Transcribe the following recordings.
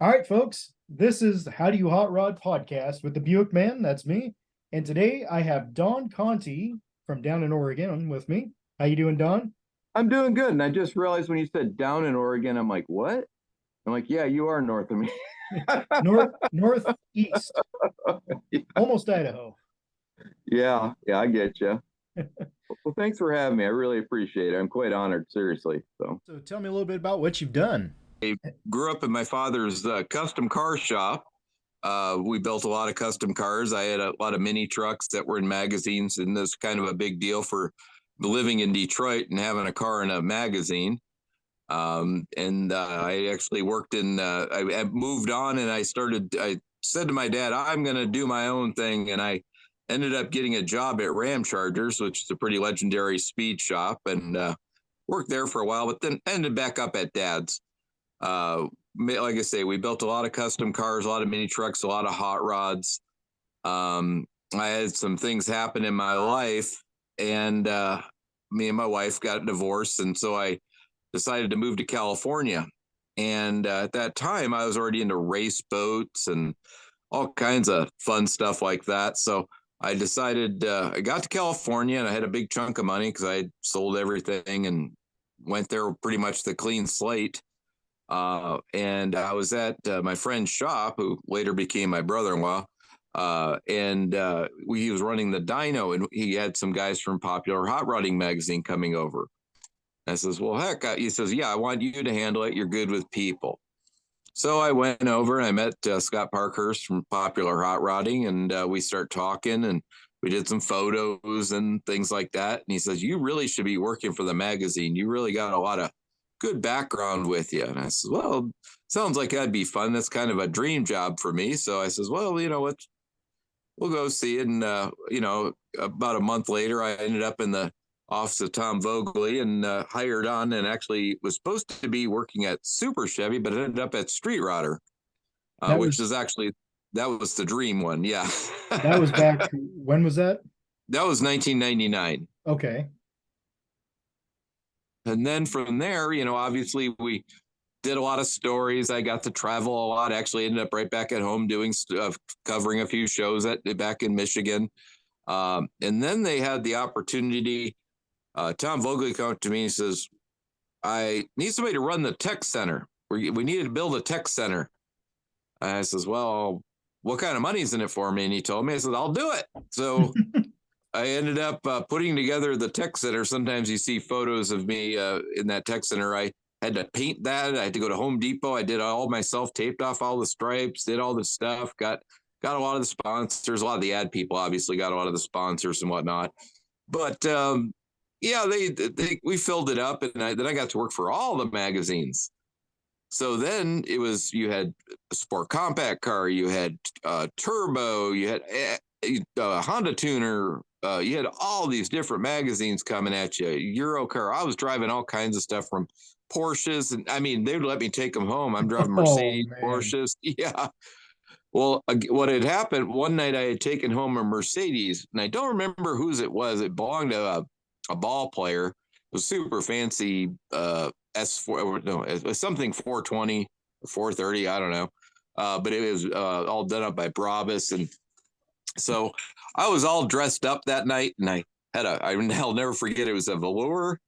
All right, folks, this is the How Do You Hot Rod podcast with the Buick Man. That's me. And today I have Don Conti from down in Oregon with me. How you doing, Don? I'm doing good. And I just realized when you said down in Oregon, I'm like, what? I'm like, yeah, you are north of me. Northeast, almost Idaho. Yeah, I get you. Well, thanks for having me. I really appreciate it. I'm quite honored, seriously. So, So tell me a little bit about what you've done. I grew up in my father's custom car shop. We built a lot of custom cars. I had a lot of mini trucks that were in magazines, and this kind of a big deal for living in Detroit and having a car in a magazine. And I actually worked I moved on and I said to my dad, I'm going to do my own thing. And I ended up getting a job at Ram Chargers, which is a pretty legendary speed shop, and worked there for a while, but then ended back up at dad's. Like I say, we built a lot of custom cars, a lot of mini trucks, a lot of hot rods. I had some things happen in my life, and me and my wife got divorced. And so I decided to move to California. And at that time, I was already into race boats and all kinds of fun stuff like that. So I decided I got to California and I had a big chunk of money because I had sold everything and went there pretty much the clean slate. And I was at my friend's shop, who later became my brother-in-law. He was running the dyno, and he had some guys from Popular Hot Rodding magazine coming over. I says, well, heck, he says, yeah, I want you to handle it. You're good with people. So I went over and I met Scott Parkhurst from Popular Hot Rodding, and we start talking, and we did some photos and things like that. And he says, you really should be working for the magazine. You really got a lot of good background with you. And I said, well, sounds like that'd be fun. That's kind of a dream job for me. So I says, well, you know what? We'll go see it. And, about a month later, I ended up in the office of Tom Vogley and hired on, and actually was supposed to be working at Super Chevy, but it ended up at Street Rodder, That which was is actually, that was the dream one. Yeah. that was back. When was that? That was 1999. Okay. And then from there, obviously we did a lot of stories. I got to travel a lot. Actually, ended up right back at home doing stuff, covering a few shows back in Michigan. And then they had the opportunity. Tom Vogel came to me and says, I need somebody to run the tech center. We needed to build a tech center. I says, well, what kind of money's in it for me? And he told me, I said, I'll do it. So I ended up putting together the tech center. Sometimes you see photos of me in that tech center. I had to paint that. I had to go to Home Depot. I did all myself, taped off all the stripes, did all the stuff, got a lot of the sponsors, a lot of the ad people obviously got a lot of the sponsors and whatnot. But yeah, we filled it up, and then I got to work for all the magazines. So then you had a sport compact car, you had turbo, you had a Honda tuner, you had all these different magazines coming at you. Euro car. I was driving all kinds of stuff from Porsches, and I mean, they would let me take them home. I'm driving Oh Mercedes, man. Porsches. Yeah. Well, what had happened one night, I had taken home a Mercedes, and I don't remember whose it was. It belonged to a ball player. It was super fancy S4, no, it was something 420 or 430, I don't know. But it was all done up by Brabus. And so I was all dressed up that night, and I'll never forget, it was a velour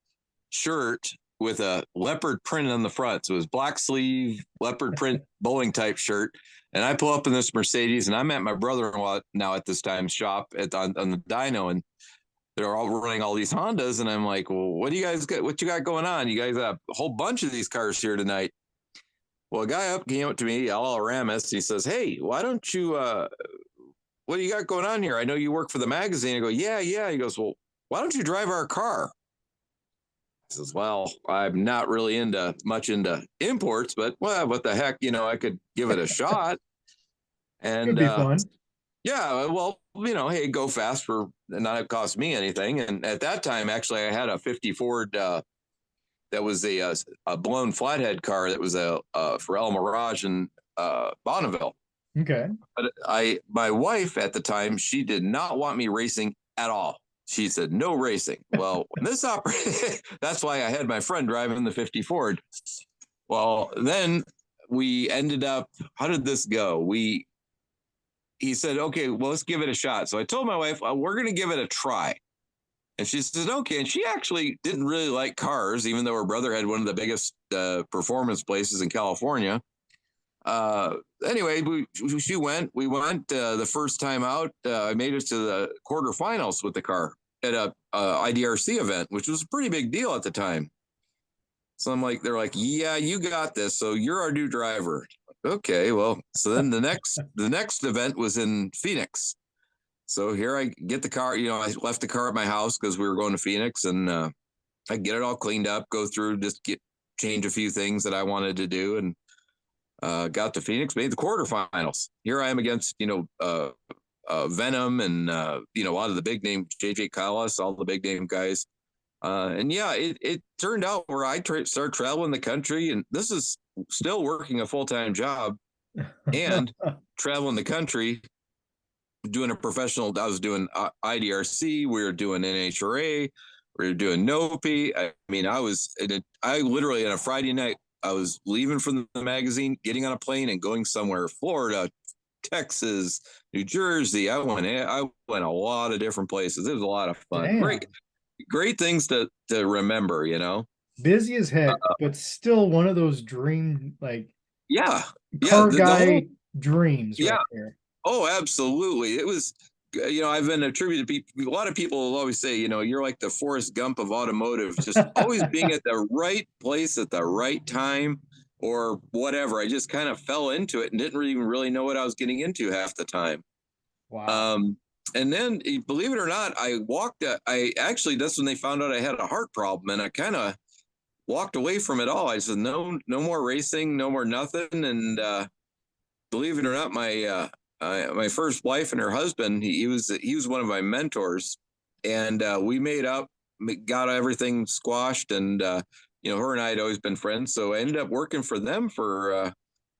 shirt with a leopard print on the front. So it was black sleeve, leopard print bowling type shirt. And I pull up in this Mercedes, and I'm at my brother-in-law now at this time shop on the dyno, and they're all running all these Hondas. And I'm like, well, what do you guys got? What you got going on? You guys have a whole bunch of these cars here tonight. Well, a guy came up to me, Al Aramis. He says, hey, why don't you, what do you got going on here? I know you work for the magazine. I go, yeah. He goes, well, why don't you drive our car? I says, well, I'm not really much into imports, but well, what the heck, I could give it a shot. Could And be fun. yeah, well, hey, go fast for not cost me anything. And at that time, actually, I had a 50 Ford that was a blown flathead car that was for El Mirage in Bonneville. Okay. But my wife at the time, she did not want me racing at all. She said, no racing. Well, when this that's why I had my friend driving the 50 Ford. Well, then we ended up, how did this go? He said, okay, well, let's give it a shot. So I told my wife, well, we're going to give it a try. And she says, okay. And she actually didn't really like cars, even though her brother had one of the biggest performance places in California. Anyway, we went the first time out. I made it to the quarterfinals with the car at a IDRC event, which was a pretty big deal at the time. So they're like, yeah, you got this. So you're our new driver. Okay, well, so then the next event was in Phoenix. So here I get the car. I left the car at my house because we were going to Phoenix, and I get it all cleaned up, go through, change a few things that I wanted to do, and got to Phoenix, made the quarterfinals. Here I am against Venom and a lot of the big name JJ Callis, all the big name guys. And yeah, it turned out where I started traveling the country, and this is still working a full-time job and traveling the country, doing a professional. I was doing IDRC, we were doing NHRA, we were doing NOPI. I mean, I literally on a Friday night, I was leaving from the magazine, getting on a plane and going somewhere, Florida, Texas, New Jersey. I went a lot of different places. It was a lot of fun. Damn. Great things to remember, Busy as heck, but still one of those dream, like, yeah, car guy dreams right there. Oh, absolutely. It was, I've been attributed to people. A lot of people will always say, you're like the Forrest Gump of automotive, just always being at the right place at the right time or whatever. I just kind of fell into it and didn't even really know what I was getting into half the time. Wow. And then, believe it or not, that's when they found out I had a heart problem, and I kind of walked away from it all. I said, no more racing, no more nothing. And believe it or not, my first wife and her husband, he was one of my mentors, and we made up, got everything squashed, and her and I had always been friends. So I ended up working for them for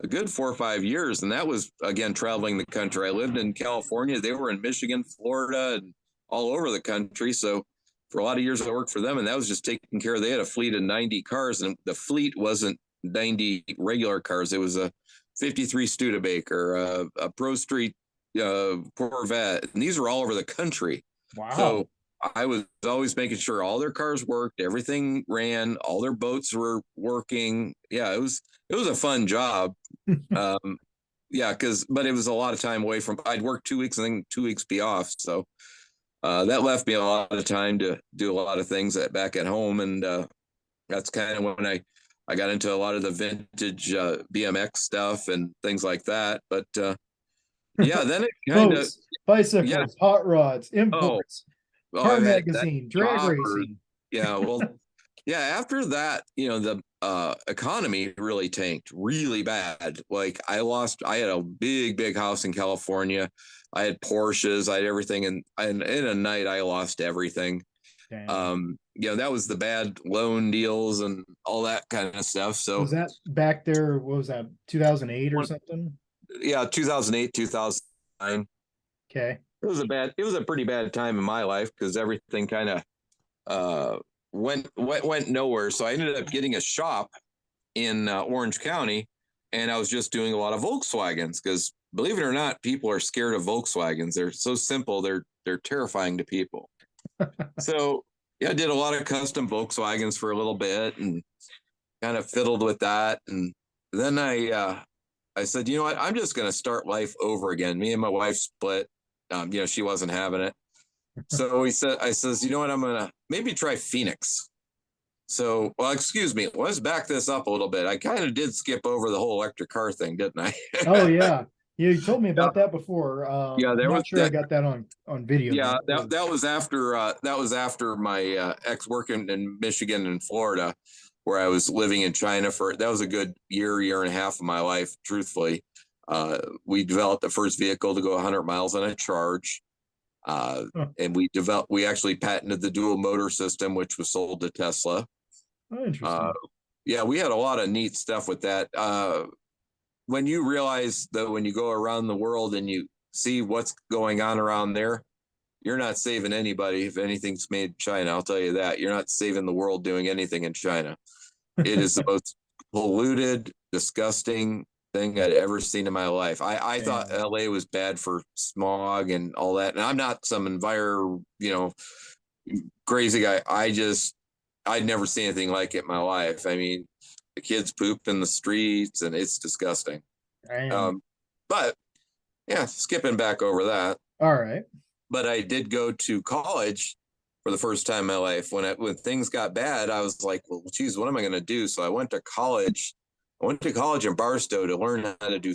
a good 4 or 5 years, and that was again traveling the country. I lived in California; they were in Michigan, Florida, and all over the country. So for a lot of years, I worked for them, and that was just taking care of. They had a fleet of 90 cars, and the fleet wasn't 90 regular cars. It was a 53 Studebaker, a Pro Street Corvette, and these were all over the country. Wow. So I was always making sure all their cars worked, everything ran, all their boats were working. Yeah, it was a fun job. But it was a lot of time away from. I'd work 2 weeks and then 2 weeks be off. So that left me a lot of time to do a lot of things back at home, and that's kind of when I got into a lot of the vintage BMX stuff and things like that. But yeah, then it kind of bicycles, hot rods, imports, car magazine, drag racing. Yeah, well, yeah. After that, the economy really tanked really bad. Like I had a big house in California. I had Porsches, I had everything, and in a night I lost everything. Damn. That was the bad loan deals and all that kind of stuff. So was that back there? What was that, 2008 or something? Yeah, 2008, 2009. Okay. It was a pretty bad time in my life because everything kind of went nowhere. So I ended up getting a shop in Orange County, and I was just doing a lot of Volkswagens because, believe it or not, people are scared of Volkswagens. They're so simple. They're terrifying to people. So yeah, I did a lot of custom Volkswagens for a little bit and kind of fiddled with that. And then I said, you know what, I'm just going to start life over again. Me and my wife split. She wasn't having it. So I says, you know what, I'm going to maybe try Phoenix. So, well, excuse me, let's back this up a little bit. I kind of did skip over the whole electric car thing, didn't I? Oh yeah. You told me about that before. Yeah, I'm not sure I got that on video. Yeah, that was after my ex working in Michigan and Florida, where I was living in China that was a good year and a half of my life, truthfully. We developed the first vehicle to go 100 miles on a charge. And we actually patented the dual motor system, which was sold to Tesla. Oh, interesting. Yeah, we had a lot of neat stuff with that. When you realize that when you go around the world and you see what's going on around there, you're not saving anybody if anything's made in China. I'll tell you that. You're not saving the world doing anything in China. It is the most polluted, disgusting, thing I'd ever seen in my life. I thought Damn. LA was bad for smog and all that. And I'm not some crazy guy. I'd never seen anything like it in my life. I mean, the kids pooped in the streets and it's disgusting. Damn. Um, but yeah, skipping back over that. All right. But I did go to college for the first time in my life. When things got bad, I was like, well, geez, what am I going to do? So I went to college. I went to college in Barstow to learn how to do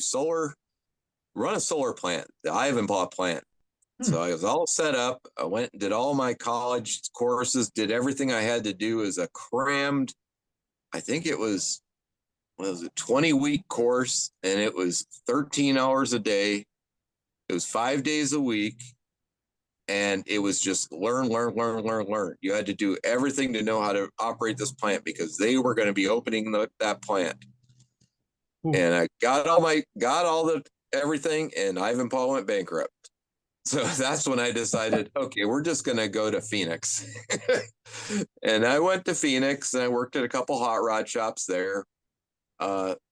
run a solar plant, the Ivanpah plant. Hmm. So I was all set up. I went and did all my college courses, did everything I had to do as a crammed, I think it was, what was it, 20-week course, and it was 13 hours a day. It was 5 days a week, and it was just learn, learn, learn, learn, learn. You had to do everything to know how to operate this plant because they were going to be opening that plant. Ooh. And I got all the everything, and Ivanpah went bankrupt. So that's when I decided, okay, we're just going to go to Phoenix. And I went to Phoenix and I worked at a couple hot rod shops there.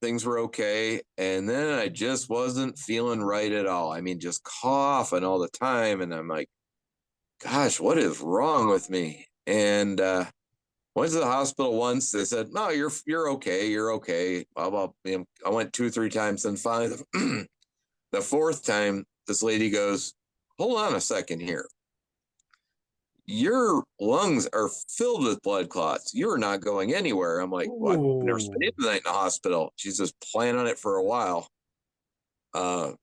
Things were okay. And then I just wasn't feeling right at all. I mean, just coughing all the time. And I'm like, gosh, what is wrong with me? And went to the hospital once. They said, no, you're okay. You're okay. Blah, blah. I went 2 or 3 times. And finally, the fourth time, this lady goes, hold on a second here. Your lungs are filled with blood clots. You're not going anywhere. I'm like, what? I've never spent Ooh. the night in the hospital. She's just playing on it for a while. Uh,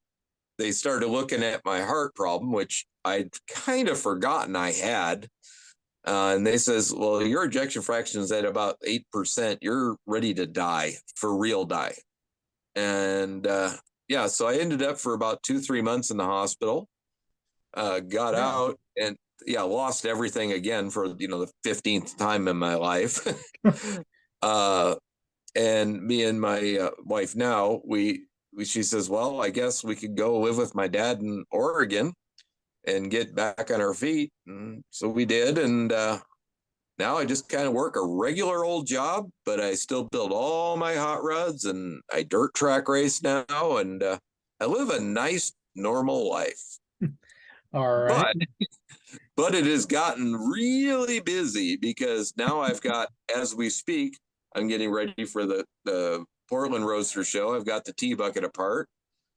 they started looking at my heart problem, which I'd kind of forgotten I had. And they says, well, your ejection fraction is at about 8%. You're ready to die, for real die. And yeah, so I ended up for about 2, 3 months in the hospital. Got Yeah. out and yeah, lost everything again for the 15th time in my life. uh, and me and my wife now, she says, well, I guess we could go live with my dad in Oregon and get back on our feet. And so we did, and now I just kind of work a regular old job, but I still build all my hot rods and I dirt track race now, and I live a nice normal life. All right. But it has gotten really busy because now I've got, as we speak, I'm getting ready for the Portland Roadster Show. I've got the Tea Bucket apart.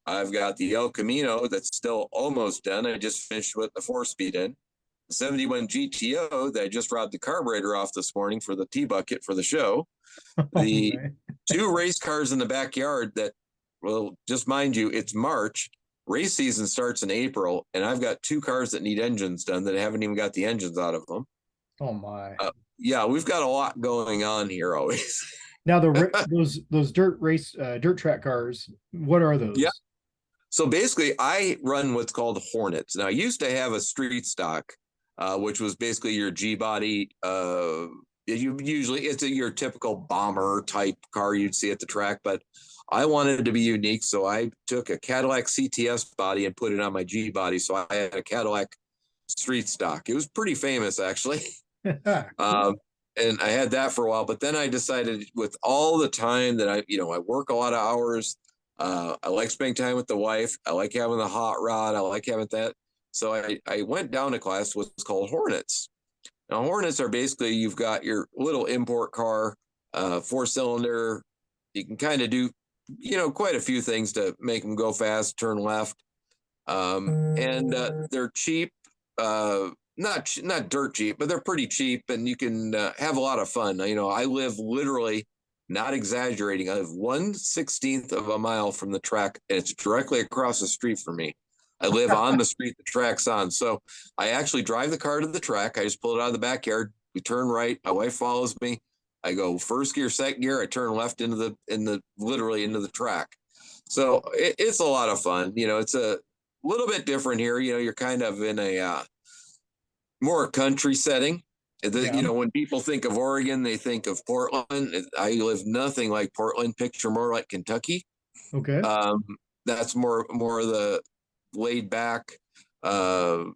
I've got the El Camino that's still almost done. I just finished with the 4-speed in. The 71 GTO that I just robbed the carburetor off this morning for the Tea Bucket for the show. Oh, The man. 2 race cars in the backyard that, well, just mind you, it's March. Race season starts in April, and I've got 2 cars that need engines done that haven't even got the engines out of them. Oh my. Yeah, we've got a lot going on here always. Now those dirt track cars, what are Yeah. those? So basically, I run what's called Hornets. Now, I used to have a street stock, which was basically your G body. It's your typical bomber type car you'd see at the track, but I wanted it to be unique, so I took a Cadillac CTS body and put it on my G body. So I had a Cadillac street stock. It was pretty famous, actually. Cool. And I had that for a while, but then I decided with all the time that I work a lot of hours. I like spending time with the wife. I like having the hot rod. I like having that. So I went down to class, what's called Hornets. Now, Hornets are basically, you've got your little import car, 4-cylinder. You can kind of do, quite a few things to make them go fast, turn left. And they're cheap. Not dirt cheap, but they're pretty cheap, and you can have a lot of fun. I live literally, not exaggerating, I live 1/16 of a mile from the track, and it's directly across the street from me. I live on the street the track's on, so I actually drive the car to the track. I just pull it out of the backyard. We turn right. My wife follows me. I go first gear, second gear. I turn left literally into the track. So it's a lot of fun. It's a little bit different here. You're kind of in a more country setting. Yeah. When people think of Oregon, they think of Portland. I live nothing like Portland. Picture more like Kentucky. Okay. That's more of the laid back, dirt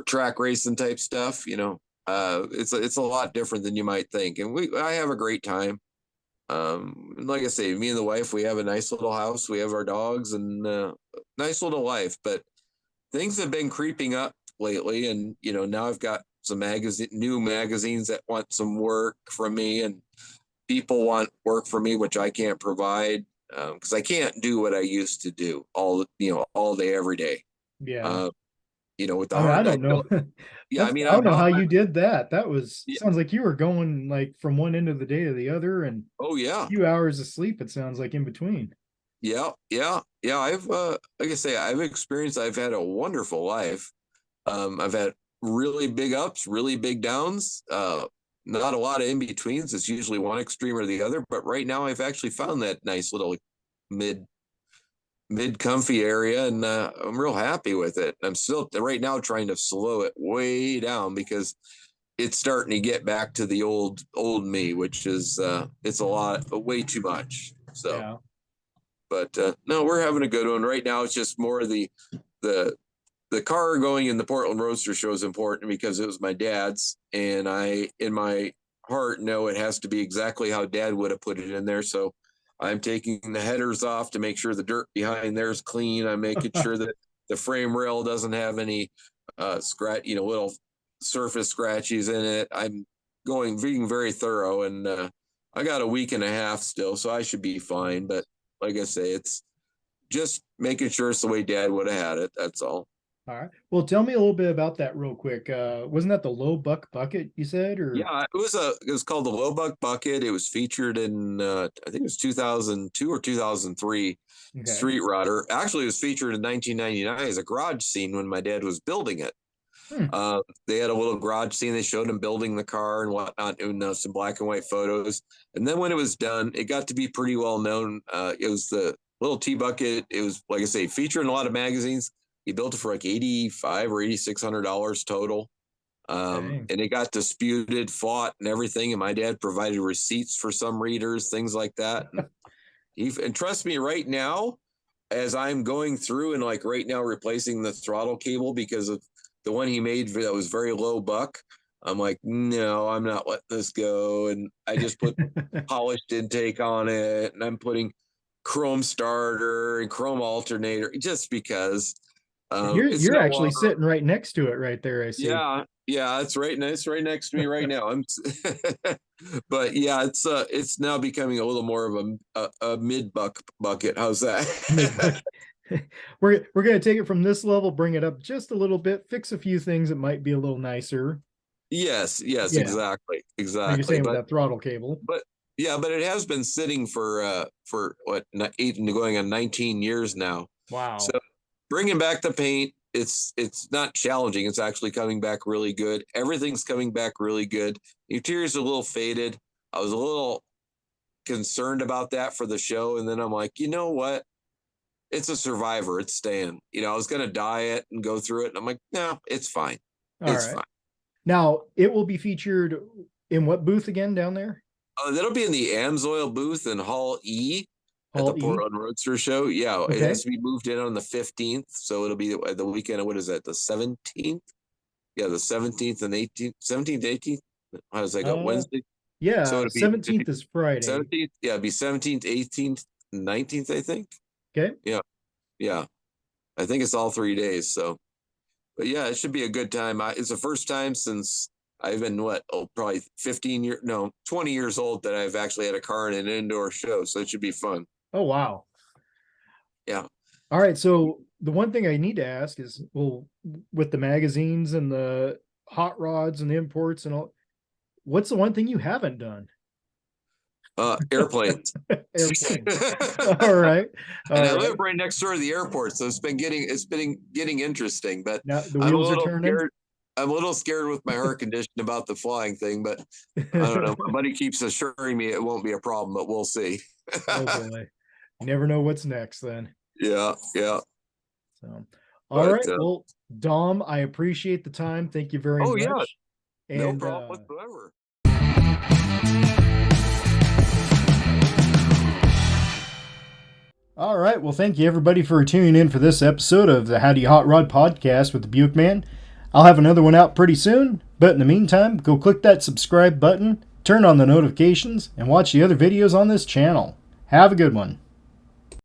track racing type stuff. It's a lot different than you might think, and I have a great time. Like I say, me and the wife, we have a nice little house. We have our dogs and nice little life. But things have been creeping up lately, and now I've got some new magazines that want some work from me, and people want work from me, which I can't provide because I can't do what I used to do all day, every day. Yeah. Uh, with the I mean, I heart, I don't know. built. Yeah, I mean, I I don't know bought how my. you did that. That was Yeah, sounds like you were going like from one end of the day to the other and oh a yeah, few hours of sleep, it sounds like in between. yeah, yeah, yeah. I've like I say, I've had a wonderful life. I've had really big ups, really big downs. Not a lot of in betweens. It's usually one extreme or the other. But right now, I've actually found that nice little mid mid comfy area, and I'm real happy with it. I'm still right now trying to slow it way down because it's starting to get back to the old me, which is it's a lot, way too much. So, Yeah. but no, we're having a good one right now. It's just more of the the car going in the Portland Roadster show is important because it was my dad's, and I, in my heart, know it has to be exactly how Dad would have put it in there. So I'm taking the headers off to make sure the dirt behind there is clean. I'm making sure that the frame rail doesn't have any little surface scratches in it. I'm being very thorough, and I got a week and a half still, so I should be fine. But like I say, it's just making sure it's the way Dad would have had it. That's all. All right. Well, tell me a little bit about that real quick. Wasn't that the low buck bucket you said, or Yeah, it was called the Low Buck Bucket. It was featured in I think it was 2002 or 2003 okay? Street Rodder. Actually, it was featured in 1999 as a garage scene when my dad was building it. Hmm. They had a little garage scene. They showed him building the car and whatnot, and some black and white photos. And then when it was done, it got to be pretty well known. It was the little T bucket. It was, like I say, featured in a lot of magazines. He built it for like $8,500 or $8,600 total. Dang. And it got disputed, fought, and everything. And my dad provided receipts for some readers, things like that. And trust me, right now, as I'm going through and like right now replacing the throttle cable because of the one he made that was very low buck, I'm like, no, I'm not letting this go. And I just put polished intake on it, and I'm putting chrome starter and chrome alternator just because And it's you're no actually longer. sitting right next to it right there, I see. Yeah, yeah, it's right next, right next to me right now. But yeah, it's now becoming a little more of a mid bucket. How's Mid that? bucket. We're gonna take it from this level, bring it up just a little bit, fix a few things that might be a little nicer. Yes, yes, Yeah, exactly, like you're exactly. saying with that throttle cable. But yeah, but it has been sitting for what, eight, going on 19 years now. So Wow. bringing back the paint, it's not challenging. It's actually coming back really good. Everything's coming back really good. The interior's a little faded. I was a little concerned about that for the show, and then I'm like, you know what? It's a Survivor. It's staying. I was gonna dye it and go through it, and I'm like, no, it's fine. All It's right. fine. Now it will be featured in what booth again down there? That'll be in the Amsoil booth in Hall E at the Hall E. Portland Roadster Show. Yeah, it Okay. has to be moved in on the 15th, so it'll be the weekend. What is that? The 17th? Yeah, the 17th and 18th, 17th, 18th. How does that go? Uh, Wednesday. So yeah, it'll be 17th is Friday. 17th. Yeah, it'd be 17th, 18th, 19th, I think. Okay. Yeah, yeah. I think it's all 3 days. So, but yeah, it should be a good time. It's the first time since I've been probably 15 years, no, 20 years old that I've actually had a car in an indoor show. So it should be fun. Oh wow. Yeah. All right. So the one thing I need to ask is, well, with the magazines and the hot rods and the imports and all, what's the one thing you haven't done? Airplanes. Airplanes. All right. And All I live right. right next door to the airport, so it's been getting interesting. But Now the I'm a wheels are little turning. scared. I'm a little scared with my heart condition about the flying thing, but I don't know. My buddy keeps assuring me it won't be a problem, but we'll see. Oh boy. You never know what's next then. Yeah, yeah. So, all But right. Well, Dom, I appreciate the time. Thank you very oh yeah, much. no And problem whatsoever. all right. Well, thank you everybody for tuning in for this episode of the Howdy Hot Rod podcast with the Buick Man. I'll have another one out pretty soon. But in the meantime, go click that subscribe button turn on the notifications, and watch the other videos on this channel. Have a good one.